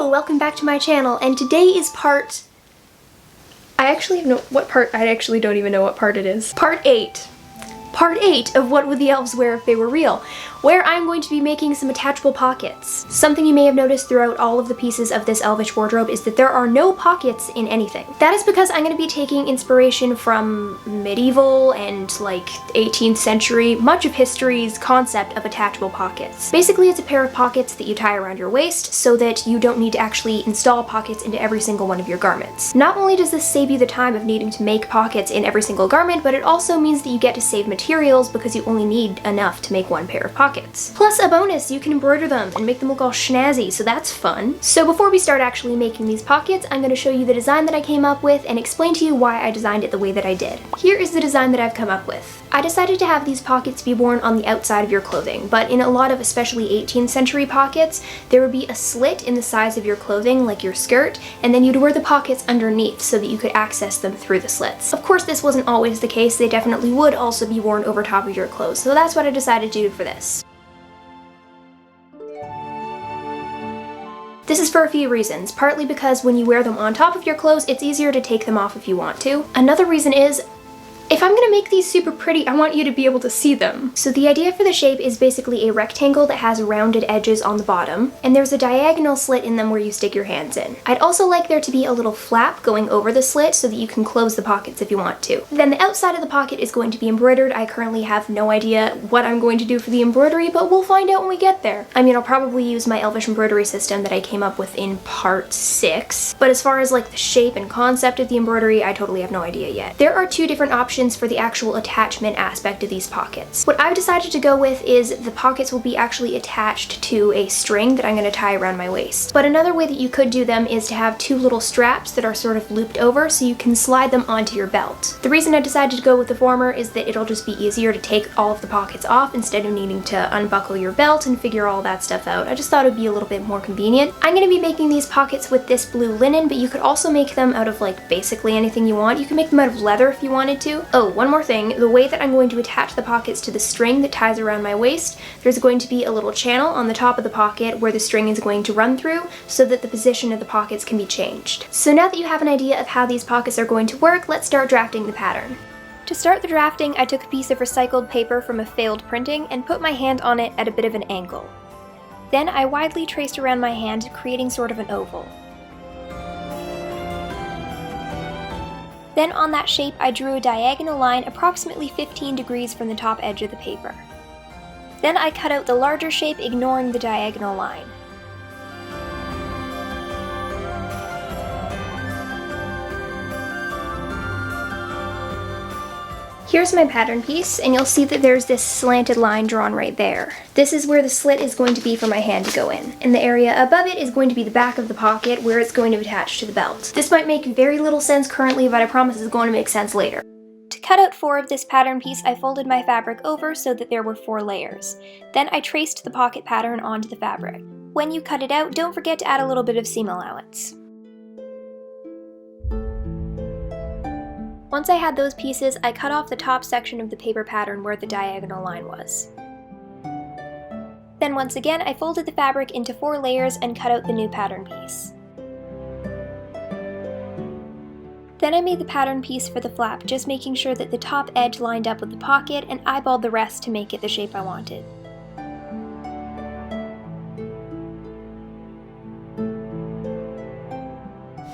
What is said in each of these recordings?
welcome back to my channel, and today is part... I actually don't even know what part it is. Part 8. Part 8 of What Would the Elves Wear If They Were Real, where I'm going to be making some attachable pockets. Something you may have noticed throughout all of the pieces of this Elvish wardrobe is that there are no pockets in anything. That is because I'm going to be taking inspiration from medieval and like 18th century, much of history's concept of attachable pockets. Basically, it's a pair of pockets that you tie around your waist so that you don't need to actually install pockets into every single one of your garments. Not only does this save you the time of needing to make pockets in every single garment, but it also means that you get to save materials because you only need enough to make one pair of pockets. Plus, a bonus, you can embroider them and make them look all snazzy, so that's fun. So before we start actually making these pockets, I'm going to show you the design that I came up with and explain to you why I designed it the way that I did. Here is the design that I've come up with. I decided to have these pockets be worn on the outside of your clothing, but in a lot of especially 18th century pockets, there would be a slit in the sides of your clothing, like your skirt, and then you'd wear the pockets underneath so that you could access them through the slits. Of course, this wasn't always the case. They definitely would also be worn over top of your clothes, so that's what I decided to do for this. This is for a few reasons, partly because when you wear them on top of your clothes, it's easier to take them off if you want to. Another reason is, if I'm gonna make these super pretty, I want you to be able to see them. So the idea for the shape is basically a rectangle that has rounded edges on the bottom, and there's a diagonal slit in them where you stick your hands in. I'd also like there to be a little flap going over the slit so that you can close the pockets if you want to. Then the outside of the pocket is going to be embroidered. I currently have no idea what I'm going to do for the embroidery, but we'll find out when we get there. I mean, I'll probably use my Elvish embroidery system that I came up with in part 6, but as far as like the shape and concept of the embroidery, I totally have no idea yet. There are two different options for the actual attachment aspect of these pockets. What I've decided to go with is the pockets will be actually attached to a string that I'm going to tie around my waist. But another way that you could do them is to have two little straps that are sort of looped over so you can slide them onto your belt. The reason I decided to go with the former is that it'll just be easier to take all of the pockets off instead of needing to unbuckle your belt and figure all that stuff out. I just thought it would be a little bit more convenient. I'm going to be making these pockets with this blue linen, but you could also make them out of like basically anything you want. You can make them out of leather if you wanted to. Oh, one more thing, the way that I'm going to attach the pockets to the string that ties around my waist, there's going to be a little channel on the top of the pocket where the string is going to run through so that the position of the pockets can be changed. So now that you have an idea of how these pockets are going to work, let's start drafting the pattern. To start the drafting, I took a piece of recycled paper from a failed printing and put my hand on it at a bit of an angle. Then I widely traced around my hand, creating sort of an oval. Then on that shape, I drew a diagonal line approximately 15 degrees from the top edge of the paper. Then I cut out the larger shape, ignoring the diagonal line. Here's my pattern piece, and you'll see that there's this slanted line drawn right there. This is where the slit is going to be for my hand to go in. And the area above it is going to be the back of the pocket where it's going to attach to the belt. This might make very little sense currently, but I promise it's going to make sense later. To cut out 4 of this pattern piece, I folded my fabric over so that there were 4 layers. Then I traced the pocket pattern onto the fabric. When you cut it out, don't forget to add a little bit of seam allowance. Once I had those pieces, I cut off the top section of the paper pattern where the diagonal line was. Then once again, I folded the fabric into 4 layers and cut out the new pattern piece. Then I made the pattern piece for the flap, just making sure that the top edge lined up with the pocket, and eyeballed the rest to make it the shape I wanted.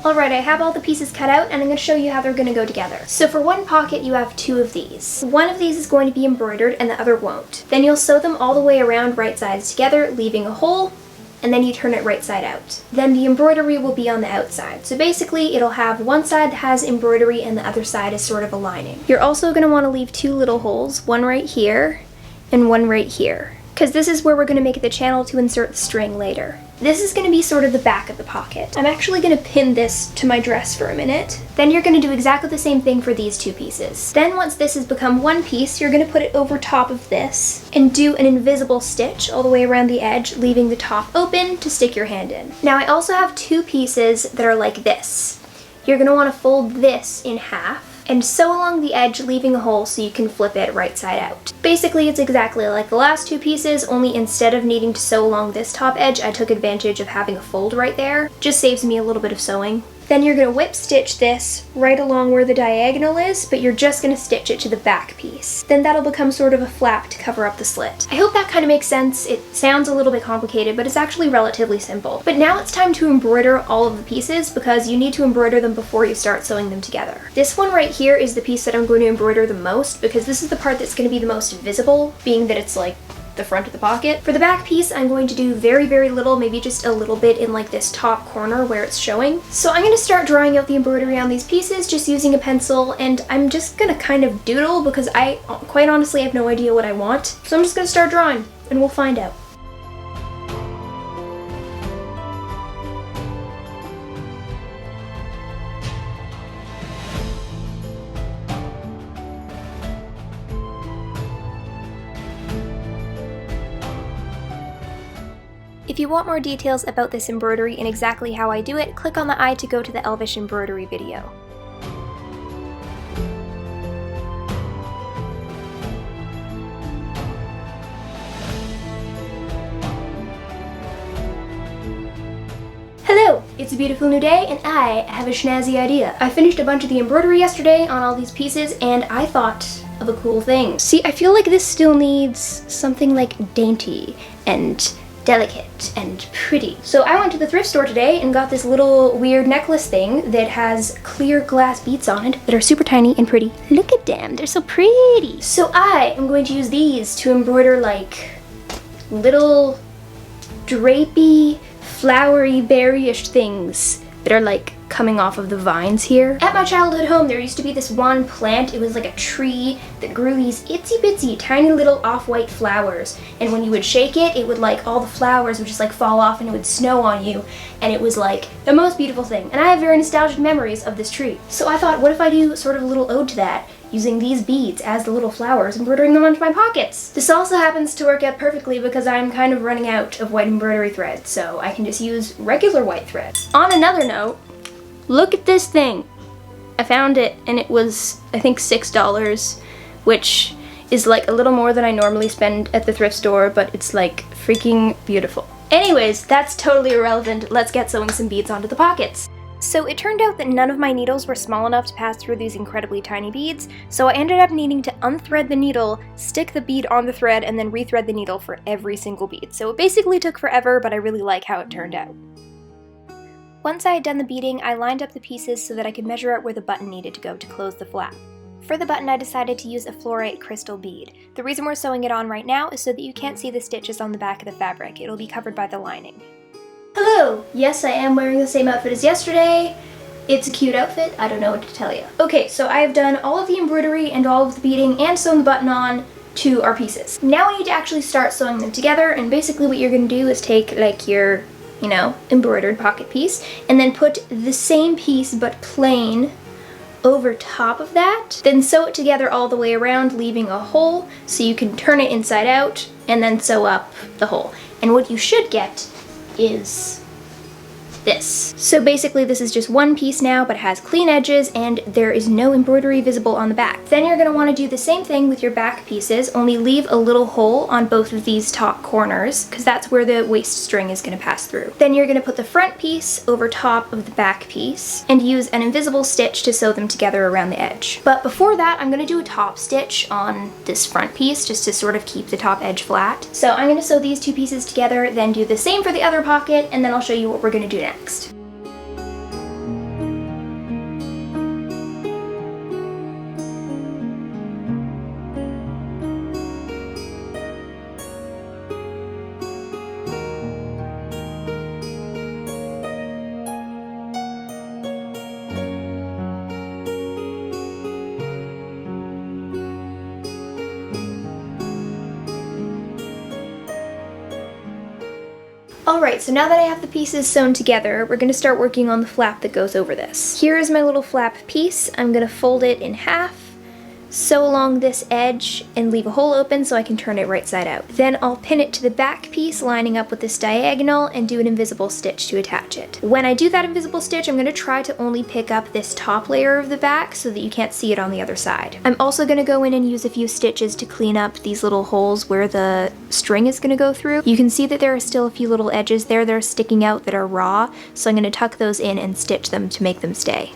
Alright, I have all the pieces cut out, and I'm going to show you how they're going to go together. So for one pocket, you have 2 of these. One of these is going to be embroidered and the other won't. Then you'll sew them all the way around right sides together, leaving a hole, and then you turn it right side out. Then the embroidery will be on the outside. So basically, it'll have one side that has embroidery and the other side is sort of a lining. You're also going to want to leave 2 little holes, one right here and one right here, because this is where we're going to make the channel to insert the string later. This is going to be sort of the back of the pocket. I'm actually going to pin this to my dress for a minute. Then you're going to do exactly the same thing for these 2 pieces. Then once this has become one piece, you're going to put it over top of this and do an invisible stitch all the way around the edge, leaving the top open to stick your hand in. Now I also have 2 pieces that are like this. You're going to want to fold this in half and sew along the edge, leaving a hole so you can flip it right side out. Basically, it's exactly like the last two pieces, only instead of needing to sew along this top edge, I took advantage of having a fold right there. Just saves me a little bit of sewing. Then you're going to whip stitch this right along where the diagonal is, but you're just going to stitch it to the back piece. Then that'll become sort of a flap to cover up the slit. I hope that kind of makes sense. It sounds a little bit complicated, but it's actually relatively simple. But now it's time to embroider all of the pieces because you need to embroider them before you start sewing them together. This one right here is the piece that I'm going to embroider the most because this is the part that's going to be the most visible, being that it's like the front of the pocket. For the back piece, I'm going to do very, very little, maybe just a little bit in like this top corner where it's showing. So I'm going to start drawing out the embroidery on these pieces just using a pencil, and I'm just going to kind of doodle because I quite honestly have no idea what I want. So I'm just going to start drawing and we'll find out. If you want more details about this embroidery and exactly how I do it, click on the eye to go to the Elvish embroidery video. Hello! It's a beautiful new day and I have a snazzy idea. I finished a bunch of the embroidery yesterday on all these pieces and I thought of a cool thing. See, I feel like this still needs something like dainty and delicate and pretty. So I went to the thrift store today and got this little weird necklace thing that has clear glass beads on it that are super tiny and pretty. Look at them, they're so pretty. So I am going to use these to embroider like little drapey, flowery, berryish things that are like coming off of the vines here. At my childhood home, there used to be this one plant. It was like a tree that grew these itsy bitsy tiny little off-white flowers, and when you would shake it, it would like all the flowers would just like fall off and it would snow on you, and it was like the most beautiful thing. And I have very nostalgic memories of this tree. So I thought, what if I do sort of a little ode to that, using these beads as the little flowers, embroidering them onto my pockets. This also happens to work out perfectly because I'm kind of running out of white embroidery thread, so I can just use regular white thread. On another note, look at this thing. I found it and it was, I think, $6, which is like a little more than I normally spend at the thrift store, but it's like freaking beautiful. Anyways, that's totally irrelevant. Let's get sewing some beads onto the pockets. So it turned out that none of my needles were small enough to pass through these incredibly tiny beads, so I ended up needing to unthread the needle, stick the bead on the thread, and then rethread the needle for every single bead. So it basically took forever, but I really like how it turned out. Once I had done the beading, I lined up the pieces so that I could measure out where the button needed to go to close the flap. For the button, I decided to use a fluorite crystal bead. The reason we're sewing it on right now is so that you can't see the stitches on the back of the fabric. It'll be covered by the lining. Hello! Yes, I am wearing the same outfit as yesterday. It's a cute outfit, I don't know what to tell you. Okay, so I have done all of the embroidery and all of the beading and sewn the button on to our pieces. Now we need to actually start sewing them together, and basically what you're gonna do is take like your, you know, embroidered pocket piece and then put the same piece but plain over top of that, then sew it together all the way around, leaving a hole so you can turn it inside out and then sew up the hole. And what you should get is this. So basically this is just one piece now, but it has clean edges and there is no embroidery visible on the back. Then you're going to want to do the same thing with your back pieces, only leave a little hole on both of these top corners because that's where the waist string is going to pass through. Then you're going to put the front piece over top of the back piece and use an invisible stitch to sew them together around the edge. But before that, I'm going to do a top stitch on this front piece just to sort of keep the top edge flat. So I'm going to sew these two pieces together, then do the same for the other pocket, and then I'll show you what we're going to do next. Alright, so now that I have the pieces sewn together, we're going to start working on the flap that goes over this. Here is my little flap piece. I'm going to fold it in half sew along this edge and leave a hole open so I can turn it right side out. Then I'll pin it to the back piece lining up with this diagonal and do an invisible stitch to attach it. When I do that invisible stitch, I'm going to try to only pick up this top layer of the back so that you can't see it on the other side. I'm also going to go in and use a few stitches to clean up these little holes where the string is going to go through. You can see that there are still a few little edges there that are sticking out that are raw, so I'm going to tuck those in and stitch them to make them stay.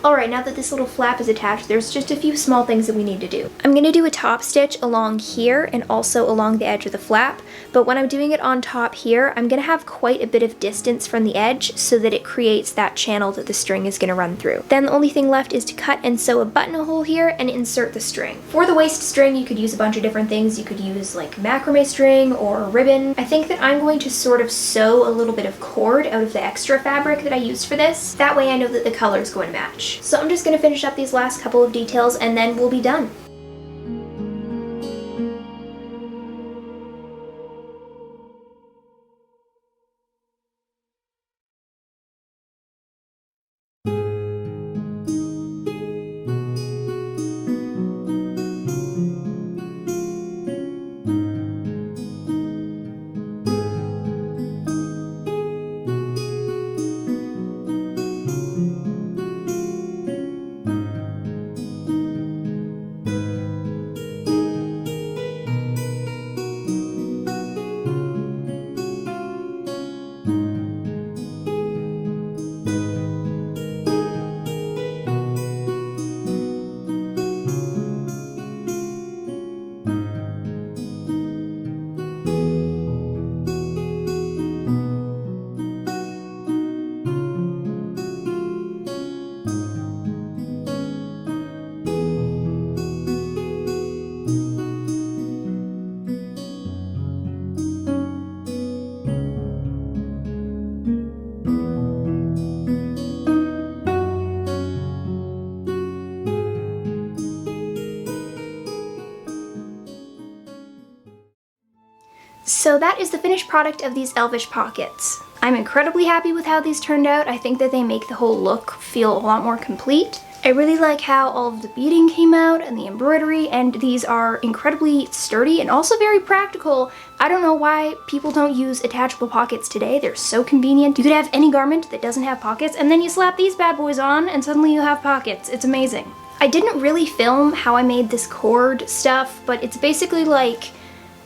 Alright, now that this little flap is attached, there's just a few small things that we need to do. I'm going to do a top stitch along here and also along the edge of the flap, but when I'm doing it on top here, I'm going to have quite a bit of distance from the edge so that it creates that channel that the string is going to run through. Then the only thing left is to cut and sew a buttonhole here and insert the string. For the waist string, you could use a bunch of different things. You could use like macrame string or ribbon. I think that I'm going to sort of sew a little bit of cord out of the extra fabric that I used for this. That way I know that the color is going to match. So I'm just going to finish up these last couple of details and then we'll be done. So that is the finished product of these Elvish pockets. I'm incredibly happy with how these turned out. I think that they make the whole look feel a lot more complete. I really like how all of the beading came out and the embroidery, and these are incredibly sturdy and also very practical. I don't know why people don't use attachable pockets today. They're so convenient. You could have any garment that doesn't have pockets and then you slap these bad boys on and suddenly you have pockets. It's amazing. I didn't really film how I made this cord stuff, but it's basically like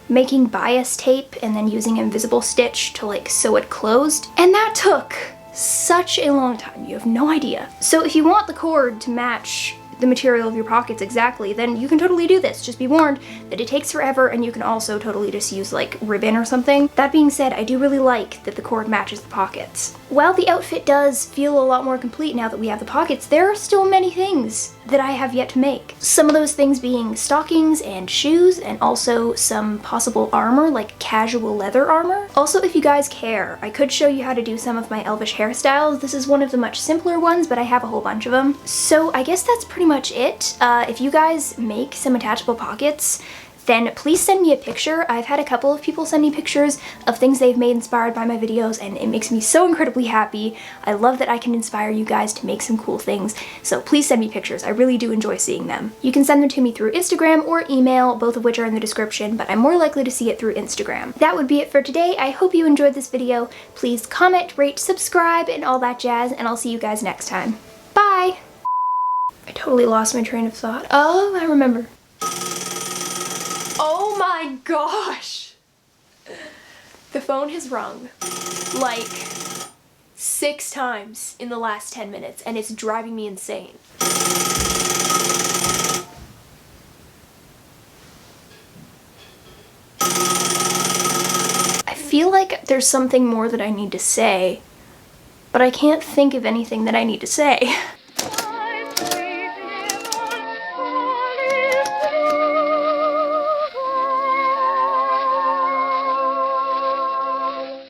making bias tape and then using invisible stitch to like sew it closed. And that took such a long time, you have no idea. So if you want the cord to match the material of your pockets exactly, then you can totally do this. Just be warned that it takes forever and you can also totally just use like ribbon or something. That being said, I do really like that the cord matches the pockets. While the outfit does feel a lot more complete now that we have the pockets, there are still many things that I have yet to make. Some of those things being stockings and shoes, and also some possible armor, like casual leather armor. Also, if you guys care, I could show you how to do some of my Elvish hairstyles. This is one of the much simpler ones, but I have a whole bunch of them. So I guess that's pretty much it. If you guys make some attachable pockets, then please send me a picture. I've had a couple of people send me pictures of things they've made inspired by my videos, and it makes me so incredibly happy. I love that I can inspire you guys to make some cool things, so please send me pictures. I really do enjoy seeing them. You can send them to me through Instagram or email, both of which are in the description, but I'm more likely to see it through Instagram. That would be it for today. I hope you enjoyed this video. Please comment, rate, subscribe, and all that jazz, and I'll see you guys next time. Bye! I totally lost my train of thought. Oh, I remember. Oh my gosh! The phone has rung like 6 times in the last 10 minutes and it's driving me insane. I feel like there's something more that I need to say, but I can't think of anything that I need to say.